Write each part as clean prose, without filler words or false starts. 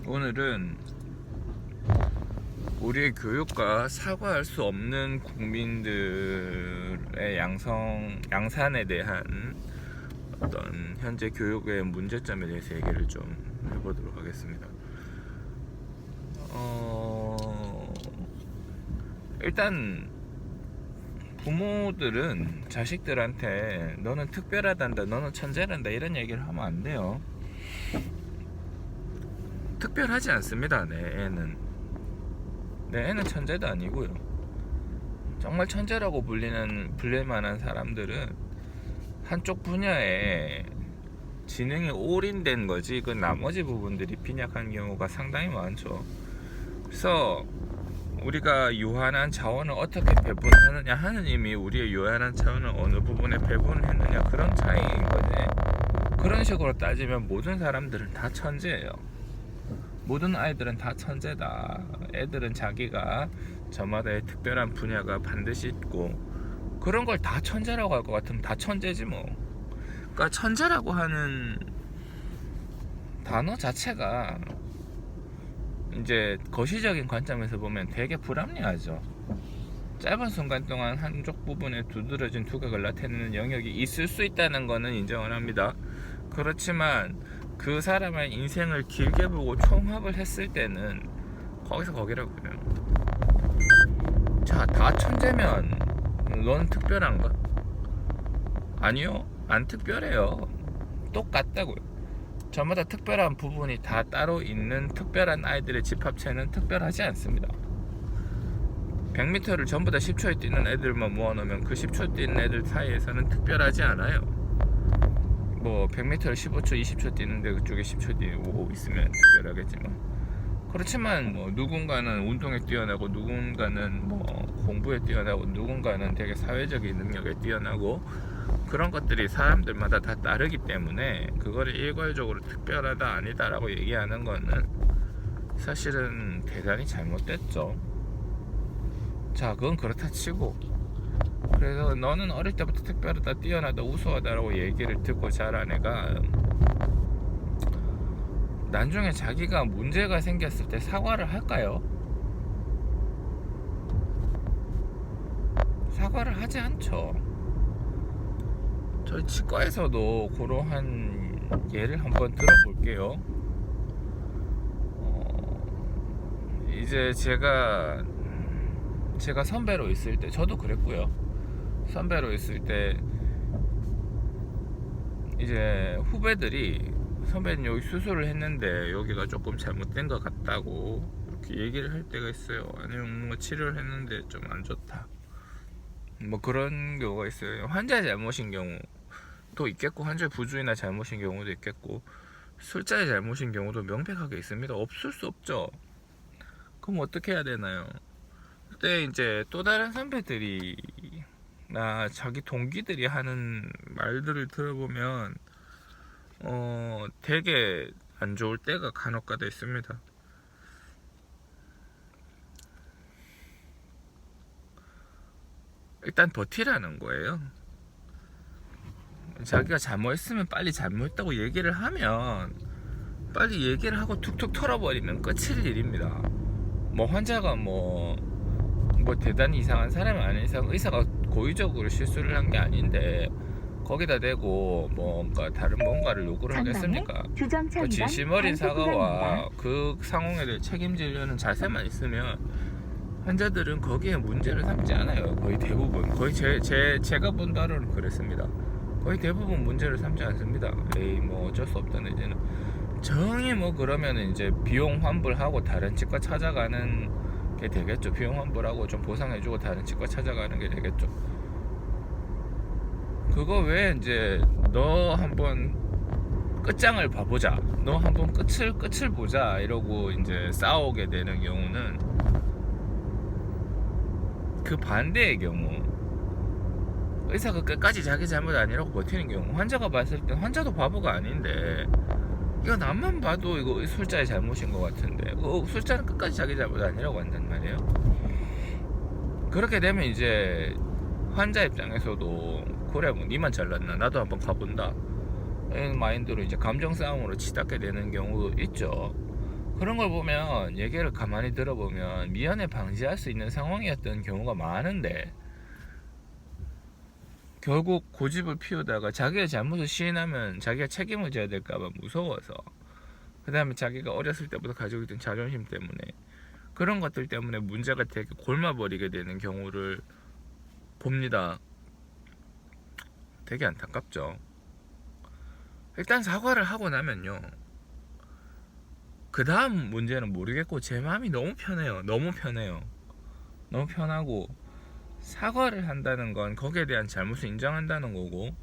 오늘은 우리의 교육과 사과할 수 없는 국민들의 양산에 대한 어떤 현재 교육의 문제점에 대해서 얘기를 좀 해보도록 하겠습니다. 일단 부모들은 자식들한테 너는 특별하단다, 너는 천재란다 이런 얘기를 하면 안 돼요. 특별하지 않습니다. 내 애는 천재도 아니고요. 정말 천재라고 불릴 만한 사람들은 한쪽 분야에 지능이 올인된 거지 그 나머지 부분들이 빈약한 경우가 상당히 많죠. 그래서 우리가 유한한 자원을 어떻게 배분하느냐, 하느님이 우리의 유한한 자원을 어느 부분에 배분했느냐, 그런 차이인 거지. 그런 식으로 따지면 모든 사람들은 다 천재예요. 모든 아이들은 다 천재다. 애들은 자기가 저마다의 특별한 분야가 반드시 있고, 그런 걸 다 천재라고 할 것 같으면 다 천재지 뭐. 그러니까 천재라고 하는 단어 자체가 이제 거시적인 관점에서 보면 되게 불합리하죠. 짧은 순간 동안 한쪽 부분에 두드러진 두각을 나타내는 영역이 있을 수 있다는 거는 인정을 합니다. 그렇지만 그 사람의 인생을 길게 보고 총합을 했을 때는 거기서 거기라고요. 자, 다 천재면 넌 특별한가? 아니요, 안 특별해요. 똑같다고요. 저마다 특별한 부분이 다 따로 있는 특별한 아이들의 집합체는 특별하지 않습니다. 100m를 전부 다 10초에 뛰는 애들만 모아놓으면 그 10초 뛰는 애들 사이에서는 특별하지 않아요. 뭐 100m를 15초, 20초 뛰는데 그쪽에 10초 뛰고 있으면 특별하겠지만, 그렇지만 뭐 누군가는 운동에 뛰어나고, 누군가는 뭐 공부에 뛰어나고, 누군가는 되게 사회적인 능력에 뛰어나고, 그런 것들이 사람들마다 다 다르기 때문에 그거를 일괄적으로 특별하다 아니다라고 얘기하는 거는 사실은 대단히 잘못됐죠. 자, 그건 그렇다 치고, 그래서 너는 어릴 때부터 특별하다, 뛰어나다, 우수하다라고 얘기를 듣고 자란 애가 나중에 자기가 문제가 생겼을 때 사과를 할까요? 사과를 하지 않죠. 저희 치과에서도 그러한 예를 한번 들어볼게요. 이제 제가 선배로 있을 때, 저도 그랬고요. 선배로 있을 때 이제 후배들이 선배는 여기 수술을 했는데 여기가 조금 잘못된 것 같다고 이렇게 얘기를 할 때가 있어요. 아니면 뭔가 치료를 했는데 좀 안 좋다, 뭐 그런 경우가 있어요. 환자의 잘못인 경우도 있겠고, 환자의 부주의나 잘못인 경우도 있겠고, 술자의 잘못인 경우도 명백하게 있습니다. 없을 수 없죠. 그럼 어떻게 해야 되나요? 그때 이제 또 다른 선배들이나 자기 동기들이 하는 말들을 들어보면 되게 안 좋을 때가 간혹가다 있습니다. 일단 버티라는 거예요. 자기가 잘못했으면 빨리 잘못했다고 얘기를 하면 빨리 얘기를 하고 툭툭 털어버리면 끝일 일입니다. 뭐 환자가 뭐 대단히 이상한 사람이 아닌 이상 의사가 고의적으로 실수를 한 게 아닌데 거기다 대고 뭔가 다른 뭔가를 요구를 하겠습니까? 그 진심 어린 사과와 그 상황에 대해 책임지려는 자세만 있으면 환자들은 거기에 문제를 삼지 않아요. 거의 대부분, 거의 제가 본 바로는 그랬습니다. 거의 대부분 문제를 삼지 않습니다. 에이 뭐 어쩔 수 없다 내지는 정이 뭐 그러면 이제 비용 환불하고 다른 치과 찾아가는 게 되겠죠. 비용 환불하고 좀 보상해주고 다른 치과 찾아가는 게 되겠죠. 그거 외에 이제 너 한번 끝장을 봐보자, 너 한번 끝을 보자 이러고 이제 싸우게 되는 경우는 그 반대의 경우, 의사가 끝까지 자기 잘못 아니라고 버티는 경우, 환자가 봤을 때 환자도 바보가 아닌데 이거 남만 봐도 이거 술자의 잘못인 것 같은데 술자는 끝까지 자기 잘못 아니라고 한단 말이에요. 그렇게 되면 이제 환자 입장에서도 그래 뭐 니만 잘났나 나도 한번 가본다 이런 마인드로 이제 감정 싸움으로 치닫게 되는 경우도 있죠. 그런 걸 보면, 얘기를 가만히 들어보면 미연에 방지할 수 있는 상황이었던 경우가 많은데, 결국 고집을 피우다가 자기의 잘못을 시인하면 자기가 책임을 져야 될까봐 무서워서, 그 다음에 자기가 어렸을 때부터 가지고 있던 자존심 때문에, 그런 것들 때문에 문제가 되게 골마버리게 되는 경우를 봅니다. 되게 안타깝죠. 일단 사과를 하고 나면요, 그 다음 문제는 모르겠고 제 마음이 너무 편해요. 너무 편하고, 사과를 한다는 건 거기에 대한 잘못을 인정한다는 거고,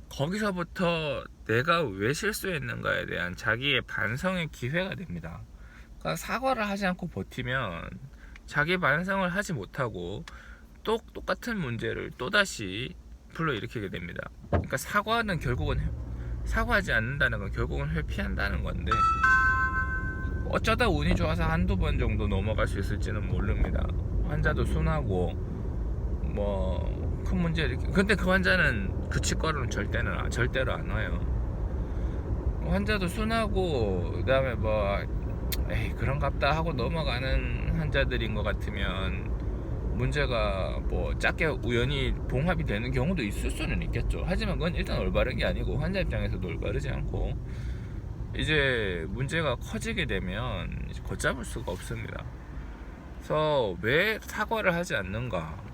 거기서부터 내가 왜 실수했는가에 대한 자기의 반성의 기회가 됩니다. 그러니까 사과를 하지 않고 버티면 자기 반성을 하지 못하고 또 똑같은 문제를 또다시 불러일으키게 됩니다. 그러니까 사과는 결국은, 사과하지 않는다는 건 결국은 회피한다는 건데, 어쩌다 운이 좋아서 한두 번 정도 넘어갈 수 있을지는 모릅니다. 환자도 순하고 뭐 큰 문제 일으키, 근데 그 환자는 그 치과로는 절대로 안 와요. 환자도 순하고, 그 다음에 뭐 에이 그런갑다 하고 넘어가는 환자들인 것 같으면 문제가 뭐 작게 우연히 봉합이 되는 경우도 있을 수는 있겠죠. 하지만 그건 일단 올바른 게 아니고, 환자 입장에서도 올바르지 않고, 이제 문제가 커지게 되면 이제 걷잡을 수가 없습니다. 그래서 왜 사과를 하지 않는가,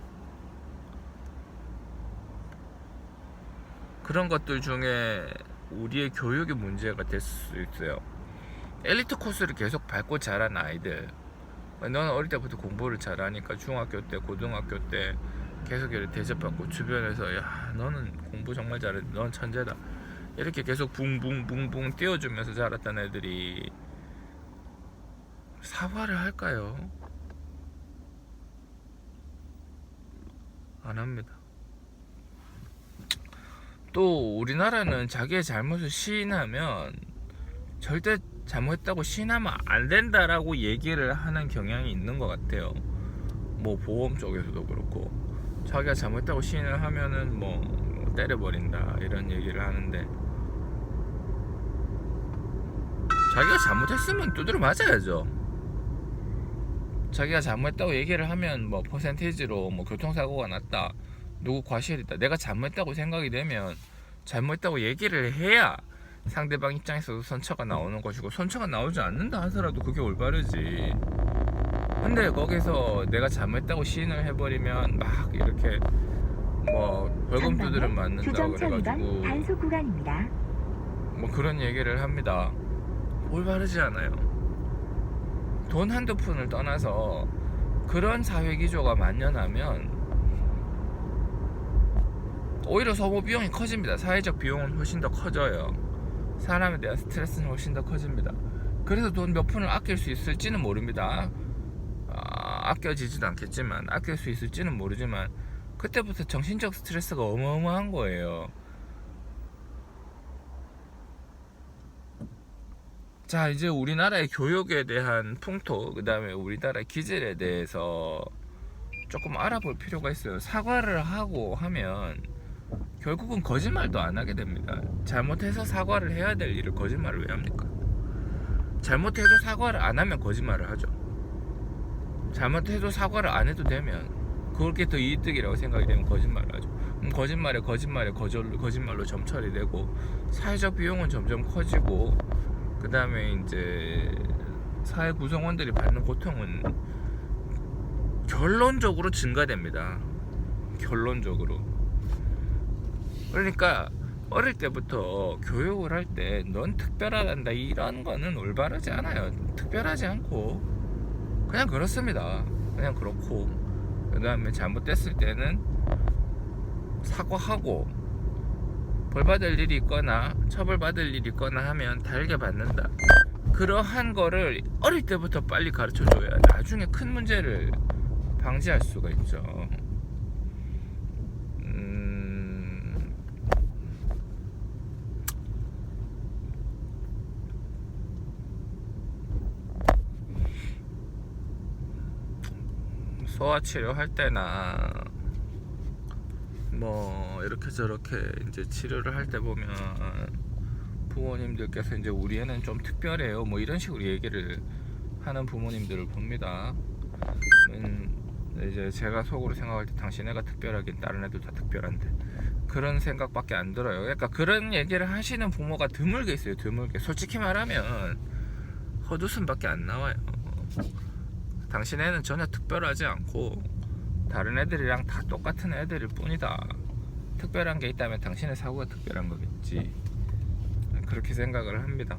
그런 것들 중에 우리의 교육의 문제가 될 수 있어요. 엘리트 코스를 계속 밟고 자란 아이들, 너는 어릴 때부터 공부를 잘하니까 중학교 때, 고등학교 때 계속 이렇게 대접받고, 주변에서 야 너는 공부 정말 잘해, 넌 천재다, 이렇게 계속 붕붕 띄워주면서 자랐던 애들이 사과를 할까요? 안 합니다. 또 우리나라는 자기의 잘못을 시인하면, 절대 잘못했다고 시인하면 안 된다라고 얘기를 하는 경향이 있는 것 같아요. 뭐 보험 쪽에서도 그렇고, 자기가 잘못했다고 시인을 하면은 뭐 때려버린다 이런 얘기를 하는데, 자기가 잘못했으면 두드려 맞아야죠. 자기가 잘못했다고 얘기를 하면 뭐 퍼센테이지로 뭐 교통사고가 났다, 누구 과실이다, 내가 잘못했다고 생각이 되면 잘못했다고 얘기를 해야 상대방 입장에서도 선처가 나오는 것이고, 선처가 나오지 않는다 하더라도 그게 올바르지. 근데 거기서 내가 잘못했다고 시인을 해버리면 막 이렇게 뭐 벌금 두드려 맞는다 그래가지고 단속 구간입니다. 뭐 그런 얘기를 합니다. 올바르지 않아요. 돈 한두 푼을 떠나서 그런 사회 기조가 만연하면 오히려 소모 비용이 커집니다. 사회적 비용은 훨씬 더 커져요. 사람에 대한 스트레스는 훨씬 더 커집니다. 그래서 돈 몇 푼을 아낄 수 있을지는 모릅니다. 아껴지지도 않겠지만, 아낄 수 있을지는 모르지만, 그때부터 정신적 스트레스가 어마어마한 거예요. 자, 이제 우리나라의 교육에 대한 풍토, 그 다음에 우리나라의 기질에 대해서 조금 알아볼 필요가 있어요. 사과를 하고 하면 결국은 거짓말도 안 하게 됩니다. 잘못해서 사과를 해야 될 일을 거짓말을 왜 합니까? 잘못해도 사과를 안 하면 거짓말을 하죠. 잘못해도 사과를 안 해도 되면, 그렇게 더 이득이라고 생각이 되면 거짓말을 하죠. 거짓말로 점 처리되고, 사회적 비용은 점점 커지고, 그 다음에 이제 사회 구성원들이 받는 고통은 결론적으로 증가됩니다. 결론적으로. 그러니까 어릴 때부터 교육을 할 때 넌 특별하단다 이런 거는 올바르지 않아요. 특별하지 않고 그냥 그렇습니다. 그냥 그렇고, 그 다음에 잘못됐을 때는 사과하고, 벌받을 일이 있거나 처벌받을 일이 있거나 하면 달게 받는다. 그러한 거를 어릴 때부터 빨리 가르쳐줘야 나중에 큰 문제를 방지할 수가 있죠. 소아치료 할 때나 뭐 이렇게 저렇게 이제 치료를 할 때 보면 부모님들께서 이제 우리 애는 좀 특별해요 뭐 이런 식으로 얘기를 하는 부모님들을 봅니다. 이제 제가 속으로 생각할 때 당신 애가 특별하긴 다른 애들 다 특별한데 그런 생각밖에 안 들어요. 그러니까 그런 얘기를 하시는 부모가 드물게 있어요. 드물게. 솔직히 말하면 헛웃음밖에 안 나와요. 당신 애는 전혀 특별하지 않고 다른 애들이랑 다 똑같은 애들일 뿐이다. 특별한 게 있다면 당신의 사고가 특별한 거겠지. 그렇게 생각을 합니다.